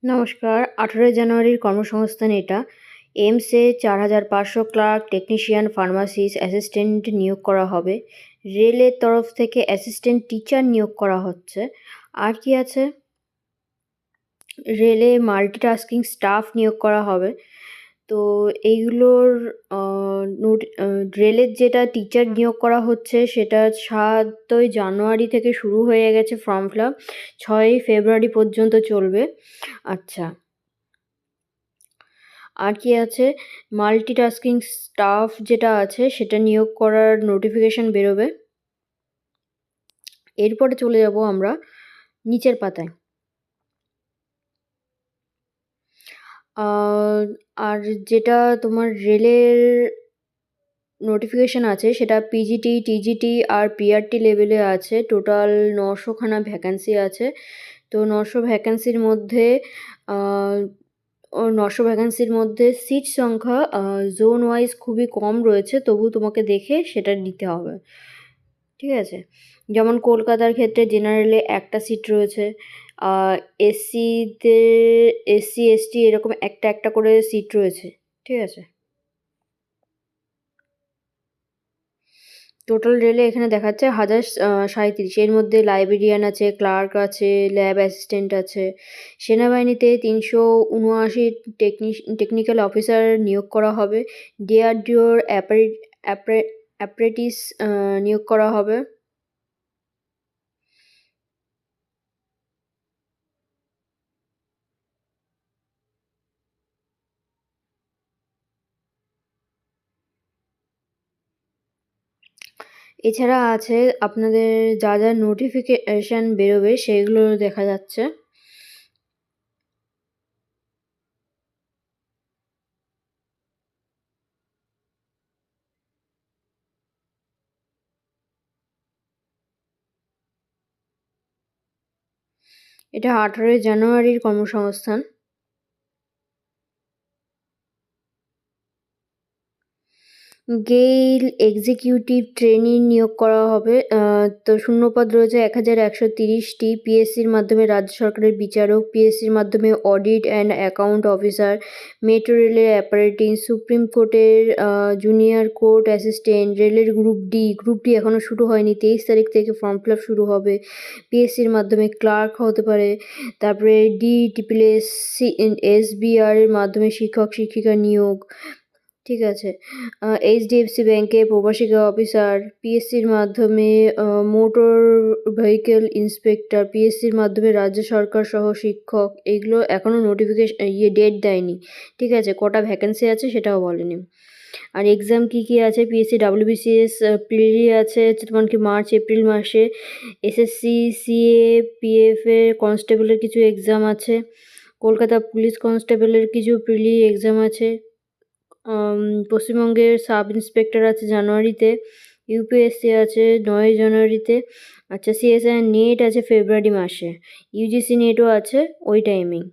নমস্কার। 18 জানুয়ারির কর্মসংস্থান এটা। এইমসে 4,500 ক্লার্ক, টেকনিশিয়ান, ফার্মাসিস্ট, অ্যাসিস্ট্যান্ট নিয়োগ করা হবে। রেলের তরফ থেকে অ্যাসিস্ট্যান্ট টিচার নিয়োগ করা হচ্ছে। আর কি আছে? রেলে মাল্টিটাস্কিং স্টাফ নিয়োগ করা হবে। তো এইগুলোর রেলের যেটা টিচার নিয়োগ করা হচ্ছে সেটা 7ই জানুয়ারি থেকে শুরু হয়ে গেছে ফর্ম ফিল আপ। 6ই ফেব্রুয়ারি পর্যন্ত চলবে। আচ্ছা, আর কি আছে? মাল্টিটাস্কিং স্টাফ যেটা আছে সেটা নিয়োগ করার নোটিফিকেশন বেরোবে। এরপরে চলে যাব আমরা নিচের পাতায়। আর যেটা তোমার রেলের নোটিফিকেশন আছে সেটা পিজিটি, টিজিটি আর পিআরটি লেভেলে আছে। টোটাল 900খানা ভ্যাকেন্সি আছে। তো 900 ভ্যাকেন্সির মধ্যে 900 ভ্যাকেন্সির মধ্যে সিট সংখ্যা জোন ওয়াইজ খুবই কম রয়েছে, তবু তোমাকে দেখে সেটা নিতে হবে। ঠিক আছে? যেমন কলকাতার ক্ষেত্রে জেনারেলে একটা সিট রয়েছে। এসসিতে এসসি, এসটি এরকম একটা একটা করে সিট রয়েছে। ঠিক আছে? টোটাল রেলে এখানে দেখাচ্ছে 1037। এর মধ্যে লাইব্রেরিয়ান আছে, ক্লার্ক আছে, ল্যাব অ্যাসিস্ট্যান্ট আছে। সেনাবাহিনীতে 379 টেকনিক্যাল অফিসার নিয়োগ করা হবে। ডিআরডিওর অ্যাপ্রেটিস নিয়োগ করা হবে। এছাড়া আছে আপনাদের যা যা নোটিফিকেশন বেরোবে সেইগুলো দেখা যাচ্ছে। এটা 18 জানুয়ারির কর্মসংস্থান। গেইল এক্সিকিউটিভ ট্রেনি নিয়োগ করা হবে। তো শূন্যপদ রয়েছে 1130টি। পিএসসির মাধ্যমে রাজ্য সরকারের বিচারক, পিএসসির মাধ্যমে audit and account officer, metro রেলের অ্যাপারেটিস, সুপ্রিম কোর্টের জুনিয়র কোর্ট অ্যাসিস্ট্যান্ট, রেলের গ্রুপ ডি এখনও শুরু হয়নি, 23 তারিখ থেকে ফর্ম ফিল আপ শুরু হবে। পিএসসির মাধ্যমে ক্লার্ক হতে পারে। তারপরে ডিটিপিএসসি এসবিআর এর মাধ্যমে শিক্ষক শিক্ষিকা নিয়োগ। ঠিক আছে? এইচডিএফসি ব্যাংকে প্রবাসিকা অফিসার, পিএসসির মাধ্যমে মোটর ভেহিকেল ইন্সপেক্টর, পিএসসির মাধ্যমে রাজ্য সরকার সহ শিক্ষক। এইগুলো এখনও ডেট দেয়নি। ঠিক আছে? কটা ভ্যাকেন্সি আছে সেটাও বলেনি। আর এক্সাম কী কী আছে? পিএসসি ডাব্লিউবিসিএস প্রিলি আছে তোমার কি মার্চ এপ্রিল মাসে। এসএসসি সিএ পিএফ এর কনস্টেবলের কিছু এক্সাম আছে। কলকাতা পুলিশ কনস্টেবলের কিছু প্রিলি এক্সাম আছে। পশ্চিমবঙ্গের সাব ইন্সপেক্টর আছে জানুয়ারিতে। ইউপিএসসি আছে 9 জানুয়ারিতে। আচ্ছা, সিএসআই নেট আছে ফেব্রুয়ারি মাসে। ইউজিসি নেটও আছে ওই টাইমেই।